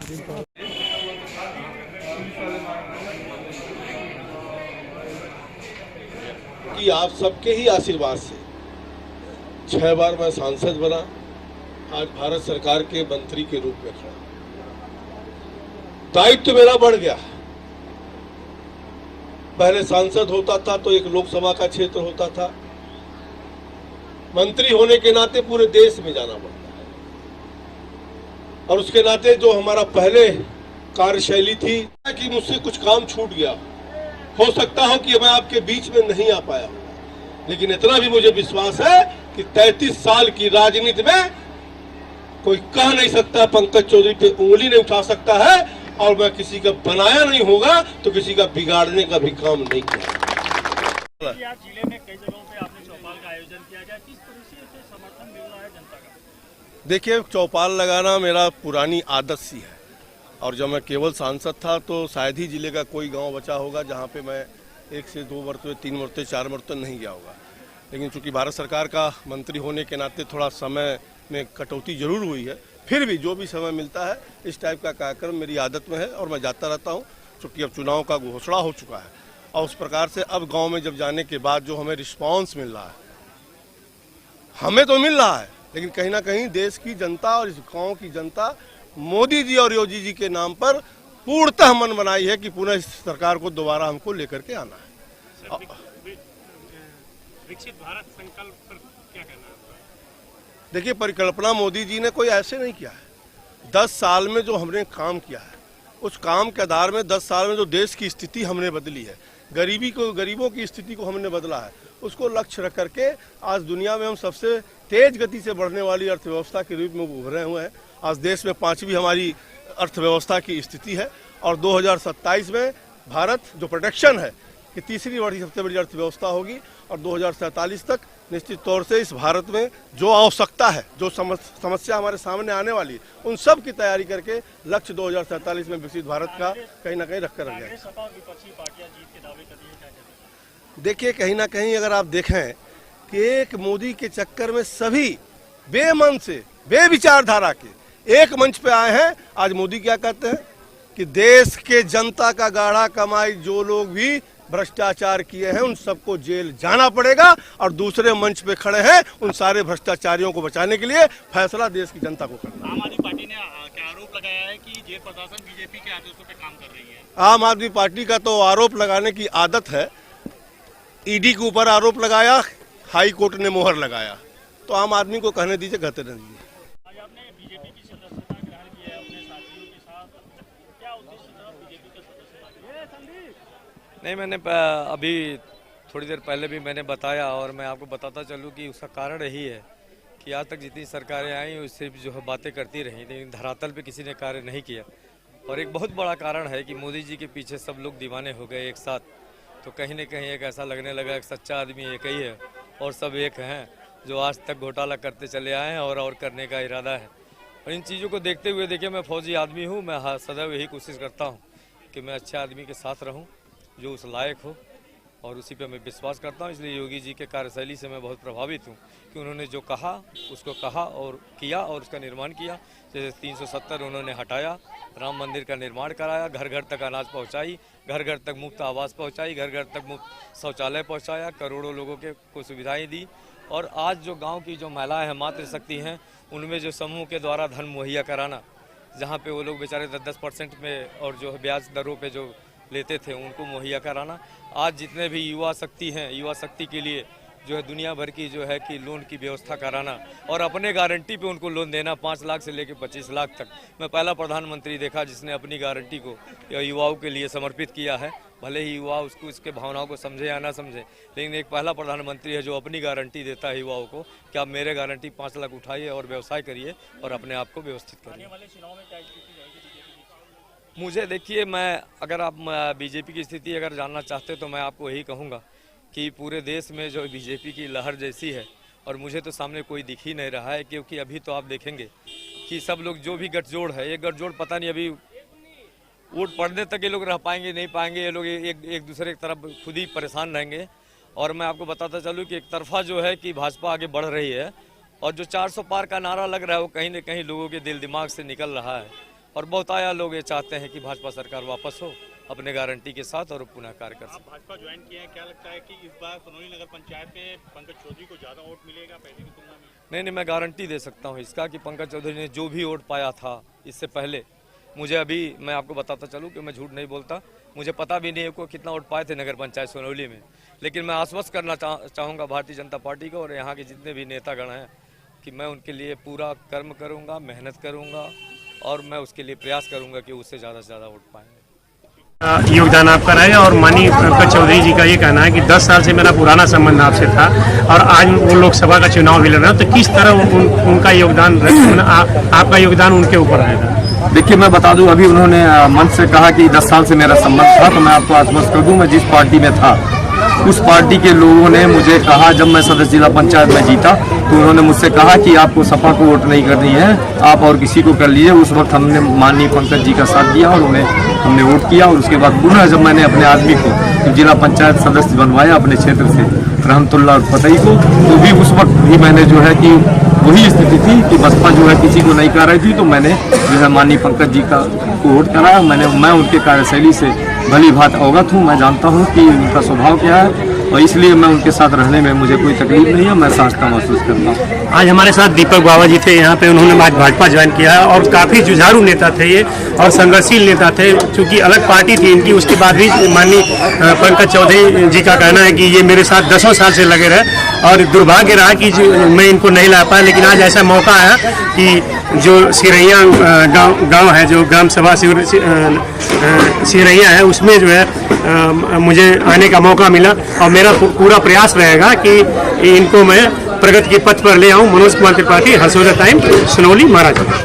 कि आप सबके ही आशीर्वाद से 6 बार मैं सांसद बना, आज भारत सरकार के मंत्री के रूप में खड़ा। दायित्व मेरा बढ़ गया। पहले सांसद होता था तो एक लोकसभा का क्षेत्र होता था, मंत्री होने के नाते पूरे देश में जाना पड़ता है, और उसके नाते जो हमारा पहले कार्यशैली थी कि मुझसे कुछ काम छूट गया, हो सकता हो कि मैं आपके बीच में नहीं आ पाया, लेकिन इतना भी मुझे विश्वास है कि 33 साल की राजनीति में कोई कह नहीं सकता, पंकज चौधरी पे उंगली नहीं उठा सकता है, और मैं किसी का बनाया नहीं होगा तो किसी का बिगाड़ने का भी काम नहीं किया। जिले में कई जगहों पे आपने चौपाल का आयोजन किया गया, किस तरह से समर्थन मिल रहा है जनता का? देखिए, चौपाल लगाना मेरा पुरानी आदत सी है, और जब मैं केवल सांसद था तो शायद ही जिले का कोई गांव बचा होगा जहां पे मैं 1 से 2 मरतबे, 3 मरतबे, 4 मरतबे नहीं गया होगा। लेकिन चूंकि भारत सरकार का मंत्री होने के नाते थोड़ा समय में कटौती जरूर हुई है, फिर भी जो भी समय मिलता है इस टाइप का कार्यक्रम मेरी आदत में है और मैं जाता रहता हूँ। चूँकि अब चुनाव का घोषणा हो चुका है, और उस प्रकार से अब गाँव में जब जाने के बाद जो हमें रिस्पॉन्स मिल रहा है, हमें तो मिल रहा है, लेकिन कहीं ना कहीं देश की जनता और इस गाँव की जनता मोदी जी और योगी जी के नाम पर पूर्णतः मन बनाई है कि पुनः इस सरकार को दोबारा हमको लेकर के आना है। विकसित भारत संकल्प पर क्या कहना है आपका? देखिए, परिकल्पना मोदी जी ने कोई ऐसे नहीं किया है। 10 साल में जो हमने काम किया है, उस काम के आधार में 10 साल में जो देश की स्थिति हमने बदली है, गरीबों की स्थिति को हमने बदला है, उसको लक्ष्य रख करके आज दुनिया में हम सबसे तेज गति से बढ़ने वाली अर्थव्यवस्था के रूप में उभरे हुए हैं। आज देश में 5वीं हमारी अर्थव्यवस्था की स्थिति है, और 2027 में भारत जो प्रोडक्शन है कि तीसरी बड़ी सबसे बड़ी अर्थव्यवस्था होगी, और 2047 तक निश्चित तौर से इस भारत में जो आवश्यकता है, जो समस्या हमारे सामने आने वाली है, उन सब की तैयारी करके लक्ष्य 2047 में विकसित भारत का कहीं ना कहीं रखकर रख गया। देखिए, कहीं ना कहीं अगर आप देखें कि एक मोदी के चक्कर में सभी बेमन से, बेविचारधारा के एक मंच पे आए हैं। आज मोदी क्या कहते हैं कि देश के जनता का गाढ़ा कमाई जो लोग भी भ्रष्टाचार किए हैं उन सबको जेल जाना पड़ेगा, और दूसरे मंच पे खड़े हैं उन सारे भ्रष्टाचारियों को बचाने के लिए फैसला देश की जनता को करना। आम आदमी पार्टी ने क्या आरोप लगाया है कि जेल प्रशासन बीजेपी के आदेशों पे काम कर रही है? आम आदमी पार्टी का तो आरोप लगाने की आदत है। ईडी के ऊपर आरोप लगाया, हाई कोर्ट ने मोहर लगाया, तो आम आदमी को कहने दीजिए, कहते नहीं दीजिए। आज आपने बीजेपी की सदस्यता ग्रहण की है अपने साथियों के साथ, क्या उद्देश्य था बीजेपी का सदस्यता? नहीं, मैंने अभी थोड़ी देर पहले भी मैंने बताया, और मैं आपको बताता चलूँ कि उसका कारण यही है कि आज तक जितनी सरकारें आई वो सिर्फ जो है बातें करती रहीं, लेकिन धरातल पे किसी ने कार्य नहीं किया। और एक बहुत बड़ा कारण है कि मोदी जी के पीछे सब लोग दीवाने हो गए एक साथ, तो कहीं न कहीं एक ऐसा लगने लगा कि सच्चा आदमी एक ही है और सब एक हैं, जो आज तक घोटाला करते चले आए हैं और करने का इरादा है। और इन चीज़ों को देखते हुए, देखिए, मैं फौजी आदमी हूँ, मैं सदैव यही कोशिश करता हूँ कि मैं अच्छे आदमी के साथ रहूँ जो उस लायक हो, और उसी पे मैं विश्वास करता हूँ। इसलिए योगी जी के कार्यशैली से मैं बहुत प्रभावित हूँ कि उन्होंने जो कहा उसको कहा और किया, और उसका निर्माण किया। जैसे 370 उन्होंने हटाया, राम मंदिर का निर्माण कराया, घर घर तक अनाज पहुँचाई, घर घर तक मुफ्त आवास पहुँचाई, घर घर तक मुफ्त शौचालय पहुँचाया, करोड़ों लोगों को सुविधाएँ दी। और आज जो गाँव की जो महिलाएँ हैं, मातृशक्ति हैं, उनमें जो समूह के द्वारा धन मुहैया कराना, जहाँ पे वो लोग बेचारे 10% में और जो ब्याज दरों पे जो लेते थे उनको मुहैया कराना। आज जितने भी युवा शक्ति हैं, युवा शक्ति के लिए जो है दुनिया भर की जो है कि लोन की व्यवस्था कराना, और अपने गारंटी पे उनको लोन देना 5 लाख से लेकर 25 लाख तक। मैं पहला प्रधानमंत्री देखा जिसने अपनी गारंटी को युवाओं के लिए समर्पित किया है। भले ही युवा उसको इसके भावनाओं को समझे या ना समझे, लेकिन एक पहला प्रधानमंत्री है जो अपनी गारंटी देता है युवाओं को कि आप मेरे गारंटी 5 लाख उठाइए और व्यवसाय करिए और अपने आप को व्यवस्थित करिए। मुझे देखिए, मैं अगर आप बीजेपी की स्थिति अगर जानना चाहते तो मैं आपको यही कहूँगा कि पूरे देश में जो बीजेपी की लहर जैसी है, और मुझे तो सामने कोई दिख ही नहीं रहा है, क्योंकि अभी तो आप देखेंगे कि सब लोग जो भी गठजोड़ है, ये गठजोड़ पता नहीं अभी वोट पड़ने तक ये लोग रह पाएंगे नहीं पाएंगे, ये लोग एक दूसरे की तरफ खुद ही परेशान रहेंगे। और मैं आपको बताता चलूँ कि एक तरफा जो है कि भाजपा आगे बढ़ रही है, और जो 400 पार का नारा लग रहा है वो कहीं न कहीं लोगों के दिल दिमाग से निकल रहा है। और बहुत आया लोग ये चाहते हैं कि भाजपा सरकार वापस हो अपने गारंटी के साथ और पुनः कार्य कर आप भाजपा ज्वाइन किए हैं, क्या लगता है कि इस बार सनोली नगर पंचायत में पंकज चौधरी को ज्यादा वोट मिलेगा पहले की तुलना में? नहीं, मैं गारंटी दे सकता हूँ इसका कि पंकज चौधरी ने जो भी वोट पाया था इससे पहले, मुझे अभी मैं आपको बताता चलूँ कि मैं झूठ नहीं बोलता, मुझे पता भी नहीं है को कितना वोट पाए थे नगर पंचायत सोनौली में, लेकिन मैं आश्वस्त करना चाहूँगा भारतीय जनता पार्टी को और यहाँ के जितने भी नेतागण हैं कि मैं उनके लिए पूरा कर्म करूँगा, मेहनत करूँगा और मैं उसके लिए प्रयास करूँगा कि उससे ज़्यादा से ज़्यादा वोट पाएँ। योगदान आपका रहेगा। और माननीय पंकज चौधरी जी का ये कहना है कि 10 साल से मेरा पुराना संबंध आपसे था और आज वो लोकसभा का चुनाव भी लड़ रहे हैं, तो किस तरह उनका योगदान आपका योगदान उनके ऊपर आएगा? देखिए, मैं बता दूं, अभी उन्होंने मंच से कहा कि 10 साल से मेरा संबंध था, तो मैं आपको आश्वस्त कर दूं, मैं जिस पार्टी में था उस पार्टी के लोगों ने मुझे कहा, जब मैं सदस्य जिला पंचायत में जीता तो उन्होंने मुझसे कहा कि आपको सपा को वोट नहीं करनी है, आप और किसी को कर लीजिए। उस वक्त हमने माननीय पंकज जी का साथ दिया और उन्हें हमने वोट किया और उसके बाद पुनः जब मैंने अपने आदमी को जिला पंचायत सदस्य बनवाया अपने क्षेत्र से रहमतुल्लाह फतेही को, तो भी उस वक्त भी मैंने जो है कि वही स्थिति थी कि बसपा जो है किसी को नहीं कर रही थी, तो मैंने जो है माननीय पंकज जी का वोट कराया। मैं उनके कार्यशैली से भली भांति अवगत हूँ, मैं जानता हूँ कि उनका स्वभाव क्या है और इसलिए मैं उनके साथ रहने में मुझे कोई तकलीफ नहीं है, मैं सहजता महसूस करता हूँ। आज हमारे साथ दीपक बाबा जी थे यहाँ पे, उन्होंने आज भाजपा ज्वाइन किया है और काफ़ी जुझारू नेता थे ये और संघर्षशील नेता थे, क्योंकि अलग पार्टी थी इनकी, उसके बाद भी माननीय पंकज चौधरी जी का कहना है कि ये मेरे साथ 10 साल से लगे रहे और दुर्भाग्य रहा कि मैं इनको नहीं ला पाया, लेकिन आज ऐसा मौका आया कि जो सिरैया गाँव है, जो ग्राम सभा सिरैया है, उसमें जो है मुझे आने का मौका मिला और मेरा पूरा प्रयास रहेगा कि इनको मैं प्रगति के पथ पर ले आऊं। मनोज कुमार त्रिपाठी, हर्षोदय टाइम, सोनौली, महाराजगंज।